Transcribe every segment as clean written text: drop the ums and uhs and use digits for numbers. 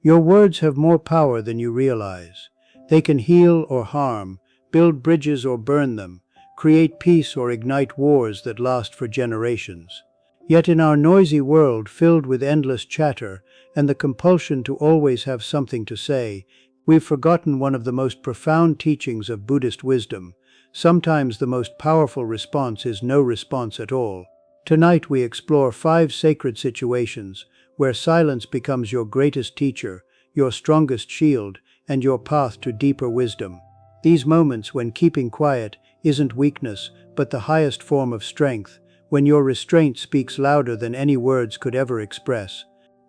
Your words have more power than you realize. They can heal or harm, build bridges or burn them, create peace or ignite wars that last for generations. Yet in our noisy world filled with endless chatter and the compulsion to always have something to say, we've forgotten one of the most profound teachings of Buddhist wisdom. Sometimes the most powerful response is no response at all. Tonight we explore 5 sacred situations where silence becomes your greatest teacher, your strongest shield, and your path to deeper wisdom. These moments when keeping quiet isn't weakness, but the highest form of strength, when your restraint speaks louder than any words could ever express.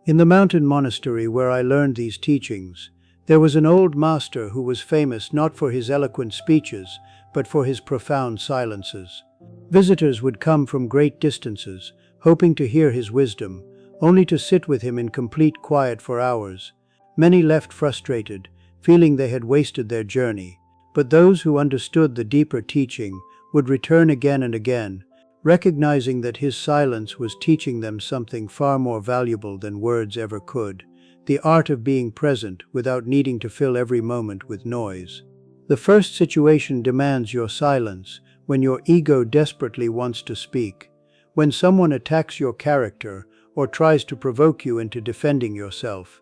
In the mountain monastery where I learned these teachings, there was an old master who was famous not for his eloquent speeches, but for his profound silences. Visitors would come from great distances, hoping to hear his wisdom, only to sit with him in complete quiet for hours. Many left frustrated, feeling they had wasted their journey, but those who understood the deeper teaching would return again and again, recognizing that his silence was teaching them something far more valuable than words ever could, the art of being present without needing to fill every moment with noise. The first situation demands your silence when your ego desperately wants to speak, when someone attacks your character or tries to provoke you into defending yourself.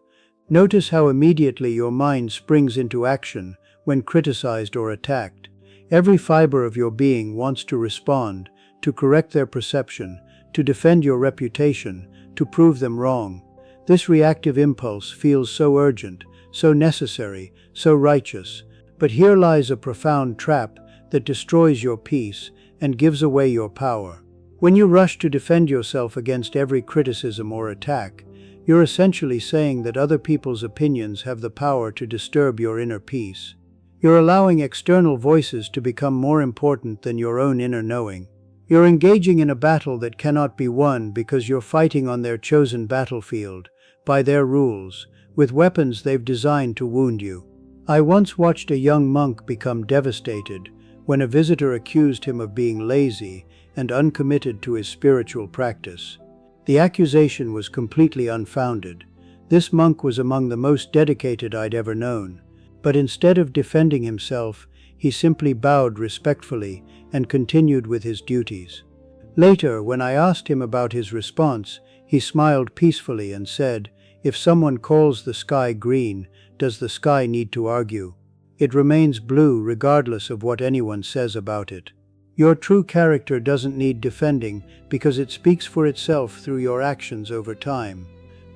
Notice how immediately your mind springs into action when criticized or attacked. Every fiber of your being wants to respond, to correct their perception, to defend your reputation, to prove them wrong. This reactive impulse feels so urgent, so necessary, so righteous. But here lies a profound trap that destroys your peace and gives away your power. When you rush to defend yourself against every criticism or attack, you're essentially saying that other people's opinions have the power to disturb your inner peace. You're allowing external voices to become more important than your own inner knowing. You're engaging in a battle that cannot be won because you're fighting on their chosen battlefield, by their rules, with weapons they've designed to wound you. I once watched a young monk become devastated when a visitor accused him of being lazy and uncommitted to his spiritual practice. The accusation was completely unfounded. This monk was among the most dedicated I'd ever known. But instead of defending himself, he simply bowed respectfully and continued with his duties. Later, when I asked him about his response, he smiled peacefully and said, "If someone calls the sky green, does the sky need to argue? It remains blue regardless of what anyone says about it." Your true character doesn't need defending because it speaks for itself through your actions over time.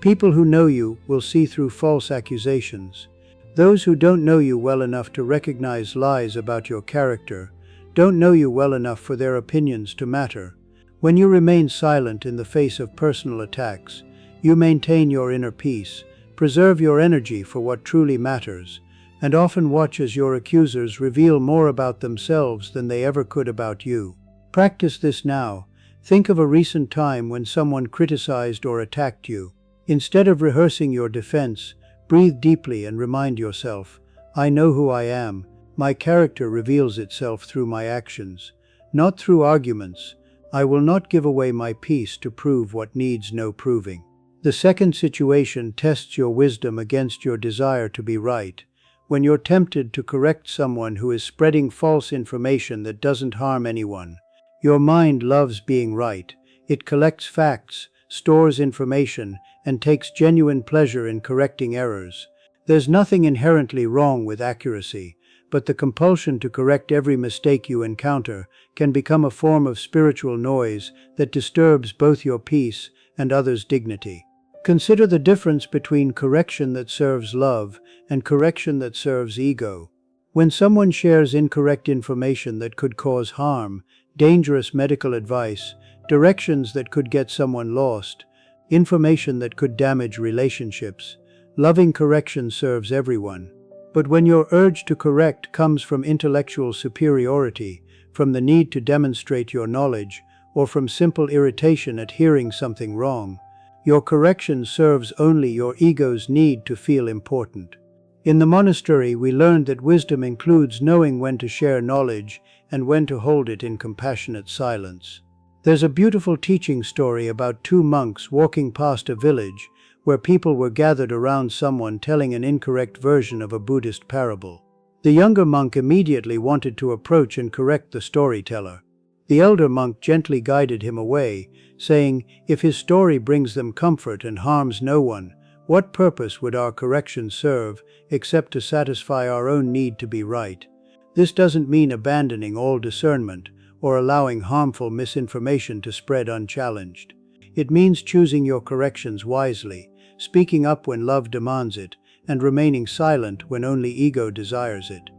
People who know you will see through false accusations. Those who don't know you well enough to recognize lies about your character don't know you well enough for their opinions to matter. When you remain silent in the face of personal attacks, you maintain your inner peace, preserve your energy for what truly matters, and often watch as your accusers reveal more about themselves than they ever could about you. Practice this now. Think of a recent time when someone criticized or attacked you. Instead of rehearsing your defense, breathe deeply and remind yourself, "I know who I am. My character reveals itself through my actions, not through arguments. I will not give away my peace to prove what needs no proving." The second situation tests your wisdom against your desire to be right. When you're tempted to correct someone who is spreading false information that doesn't harm anyone. Your mind loves being right. It collects facts, stores information, and takes genuine pleasure in correcting errors. There's nothing inherently wrong with accuracy, but the compulsion to correct every mistake you encounter can become a form of spiritual noise that disturbs both your peace and others' dignity. Consider the difference between correction that serves love and correction that serves ego. When someone shares incorrect information that could cause harm, dangerous medical advice, directions that could get someone lost, information that could damage relationships, loving correction serves everyone. But when your urge to correct comes from intellectual superiority, from the need to demonstrate your knowledge, or from simple irritation at hearing something wrong, your correction serves only your ego's need to feel important. In the monastery, we learned that wisdom includes knowing when to share knowledge and when to hold it in compassionate silence. There's a beautiful teaching story about 2 monks walking past a village where people were gathered around someone telling an incorrect version of a Buddhist parable. The younger monk immediately wanted to approach and correct the storyteller. The elder monk gently guided him away, saying, "If his story brings them comfort and harms no one, what purpose would our correction serve except to satisfy our own need to be right?" This doesn't mean abandoning all discernment or allowing harmful misinformation to spread unchallenged. It means choosing your corrections wisely, speaking up when love demands it, and remaining silent when only ego desires it.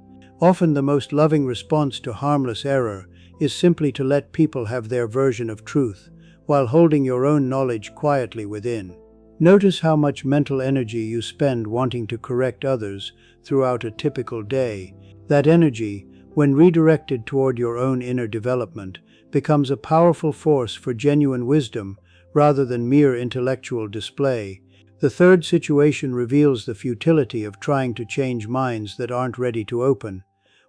Often the most loving response to harmless error is simply to let people have their version of truth, while holding your own knowledge quietly within. Notice how much mental energy you spend wanting to correct others throughout a typical day. That energy, when redirected toward your own inner development, becomes a powerful force for genuine wisdom rather than mere intellectual display. The third situation reveals the futility of trying to change minds that aren't ready to open.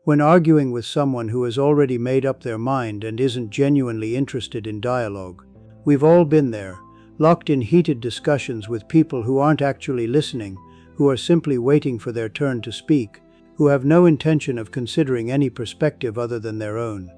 When arguing with someone who has already made up their mind and isn't genuinely interested in dialogue. We've all been there, locked in heated discussions with people who aren't actually listening, who are simply waiting for their turn to speak, who have no intention of considering any perspective other than their own.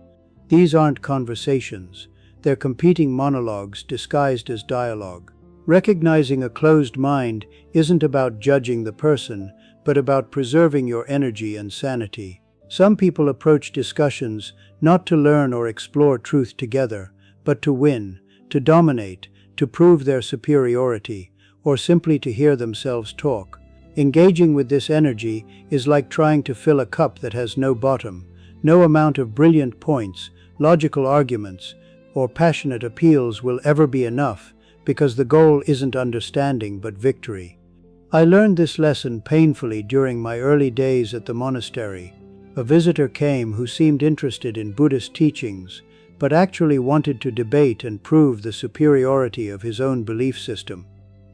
These aren't conversations, they're competing monologues disguised as dialogue. Recognizing a closed mind isn't about judging the person, but about preserving your energy and sanity. Some people approach discussions not to learn or explore truth together, but to win, to dominate, to prove their superiority, or simply to hear themselves talk. Engaging with this energy is like trying to fill a cup that has no bottom. No amount of brilliant points, logical arguments, or passionate appeals will ever be enough, because the goal isn't understanding but victory. I learned this lesson painfully during my early days at the monastery. A visitor came who seemed interested in Buddhist teachings, but actually wanted to debate and prove the superiority of his own belief system.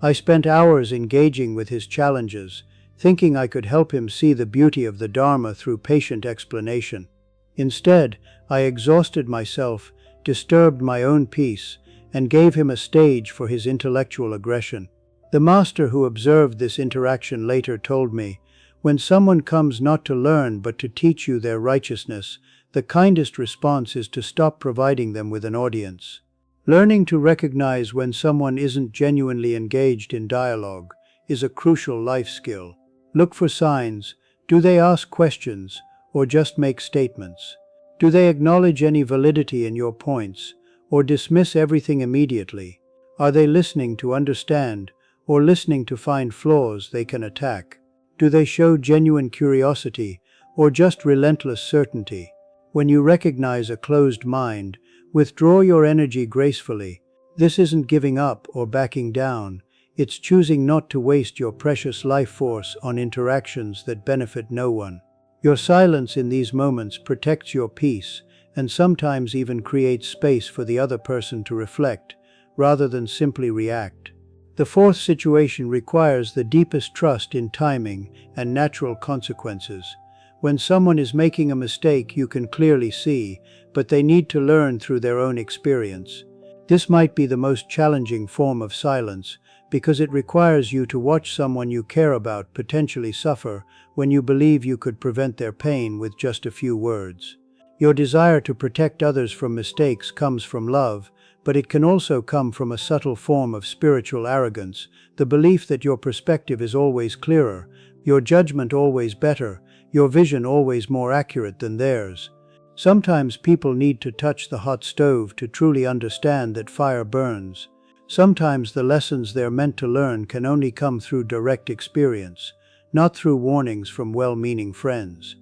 I spent hours engaging with his challenges, thinking I could help him see the beauty of the Dharma through patient explanation. Instead, I exhausted myself, disturbed my own peace, and gave him a stage for his intellectual aggression. The master who observed this interaction later told me, "When someone comes not to learn but to teach you their righteousness, the kindest response is to stop providing them with an audience." Learning to recognize when someone isn't genuinely engaged in dialogue is a crucial life skill. Look for signs. Do they ask questions or just make statements? Do they acknowledge any validity in your points or dismiss everything immediately? Are they listening to understand or listening to find flaws they can attack? Do they show genuine curiosity or just relentless certainty? When you recognize a closed mind, withdraw your energy gracefully. This isn't giving up or backing down. It's choosing not to waste your precious life force on interactions that benefit no one. Your silence in these moments protects your peace and sometimes even creates space for the other person to reflect, rather than simply react. The fourth situation requires the deepest trust in timing and natural consequences. When someone is making a mistake you can clearly see, but they need to learn through their own experience. This might be the most challenging form of silence, because it requires you to watch someone you care about potentially suffer when you believe you could prevent their pain with just a few words. Your desire to protect others from mistakes comes from love, but it can also come from a subtle form of spiritual arrogance, the belief that your perspective is always clearer, your judgment always better, your vision always more accurate than theirs. Sometimes people need to touch the hot stove to truly understand that fire burns. Sometimes the lessons they're meant to learn can only come through direct experience, not through warnings from well-meaning friends.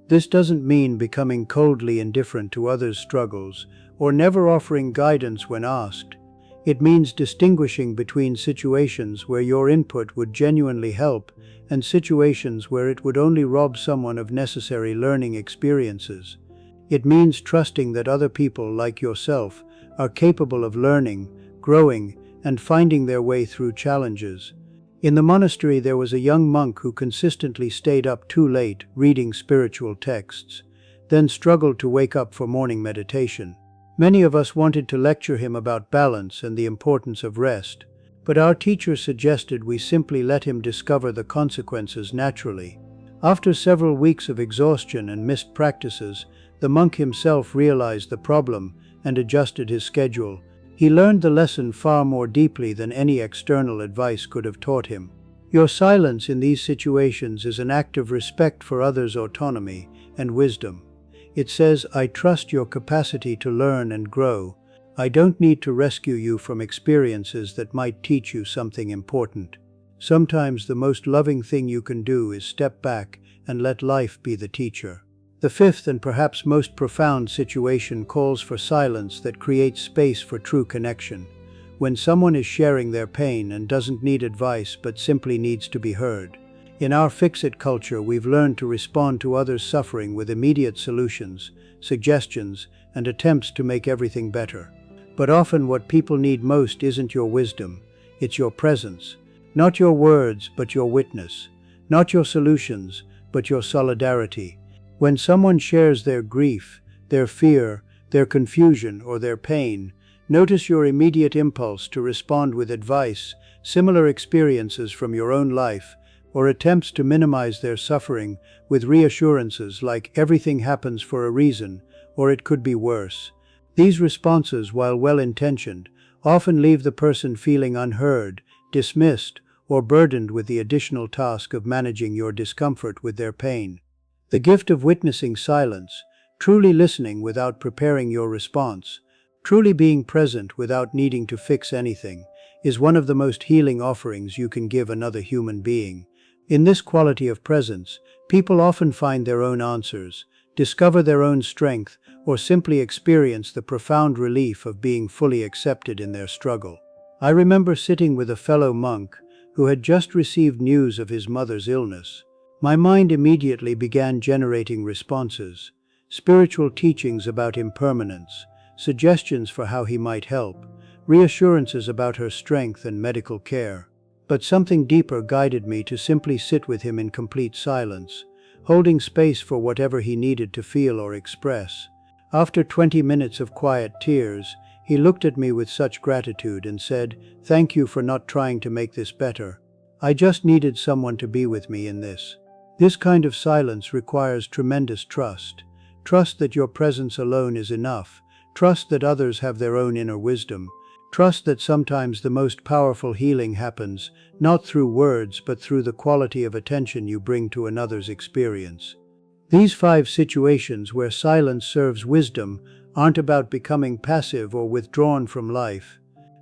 This doesn't mean becoming coldly indifferent to others' struggles or never offering guidance when asked. It means distinguishing between situations where your input would genuinely help and situations where it would only rob someone of necessary learning experiences. It means trusting that other people, like yourself, are capable of learning, growing, and finding their way through challenges. In the monastery there was a young monk who consistently stayed up too late reading spiritual texts, then struggled to wake up for morning meditation. Many of us wanted to lecture him about balance and the importance of rest, but our teacher suggested we simply let him discover the consequences naturally. After several weeks of exhaustion and missed practices, the monk himself realized the problem and adjusted his schedule. He learned the lesson far more deeply than any external advice could have taught him. Your silence in these situations is an act of respect for others' autonomy and wisdom. It says, I trust your capacity to learn and grow. I don't need to rescue you from experiences that might teach you something important. Sometimes the most loving thing you can do is step back and let life be the teacher. The fifth and perhaps most profound situation calls for silence that creates space for true connection. When someone is sharing their pain and doesn't need advice but simply needs to be heard. In our fix-it culture, we've learned to respond to others' suffering with immediate solutions, suggestions, and attempts to make everything better. But often what people need most isn't your wisdom, it's your presence. Not your words, but your witness. Not your solutions, but your solidarity. When someone shares their grief, their fear, their confusion, or their pain, notice your immediate impulse to respond with advice, similar experiences from your own life, or attempts to minimize their suffering with reassurances like everything happens for a reason, or it could be worse. These responses, while well-intentioned, often leave the person feeling unheard, dismissed, or burdened with the additional task of managing your discomfort with their pain. The gift of witnessing silence, truly listening without preparing your response, truly being present without needing to fix anything, is one of the most healing offerings you can give another human being. In this quality of presence, people often find their own answers, discover their own strength, or simply experience the profound relief of being fully accepted in their struggle. I remember sitting with a fellow monk who had just received news of his mother's illness. My mind immediately began generating responses, spiritual teachings about impermanence, suggestions for how he might help, reassurances about her strength and medical care. But something deeper guided me to simply sit with him in complete silence, holding space for whatever he needed to feel or express. After 20 minutes of quiet tears, he looked at me with such gratitude and said, "Thank you for not trying to make this better. I just needed someone to be with me in this." This kind of silence requires tremendous trust. Trust that your presence alone is enough. Trust that others have their own inner wisdom. Trust that sometimes the most powerful healing happens, not through words but through the quality of attention you bring to another's experience. These 5 situations where silence serves wisdom aren't about becoming passive or withdrawn from life.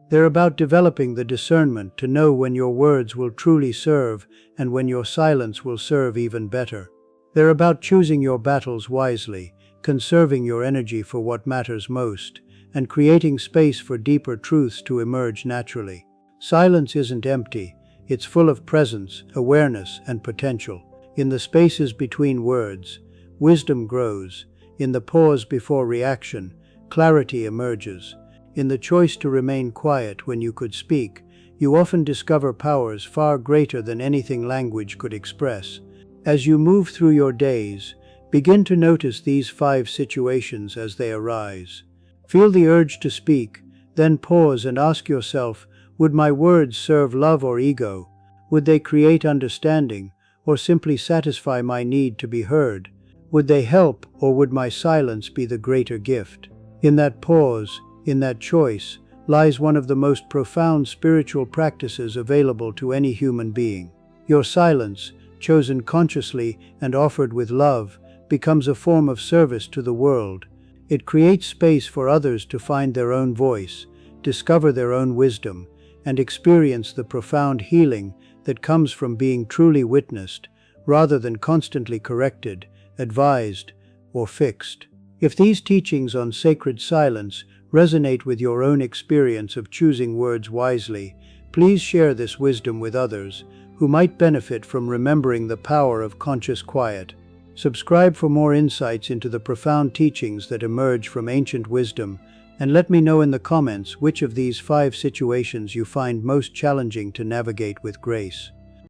They're about developing the discernment to know when your words will truly serve and when your silence will serve even better. They're about choosing your battles wisely, conserving your energy for what matters most, and creating space for deeper truths to emerge naturally. Silence isn't empty, it's full of presence, awareness, and potential. In the spaces between words, wisdom grows. In the pause before reaction, clarity emerges. In the choice to remain quiet when you could speak, you often discover powers far greater than anything language could express. As you move through your days, begin to notice these 5 situations as they arise. Feel the urge to speak, then pause and ask yourself, would my words serve love or ego? Would they create understanding, or simply satisfy my need to be heard? Would they help, or would my silence be the greater gift? In that pause, in that choice, lies one of the most profound spiritual practices available to any human being. Your silence, chosen consciously and offered with love, becomes a form of service to the world. It creates space for others to find their own voice, discover their own wisdom, and experience the profound healing that comes from being truly witnessed, rather than constantly corrected, advised, or fixed. If these teachings on sacred silence resonate with your own experience of choosing words wisely, please share this wisdom with others who might benefit from remembering the power of conscious quiet. Subscribe for more insights into the profound teachings that emerge from ancient wisdom, and let me know in the comments which of these 5 situations you find most challenging to navigate with grace.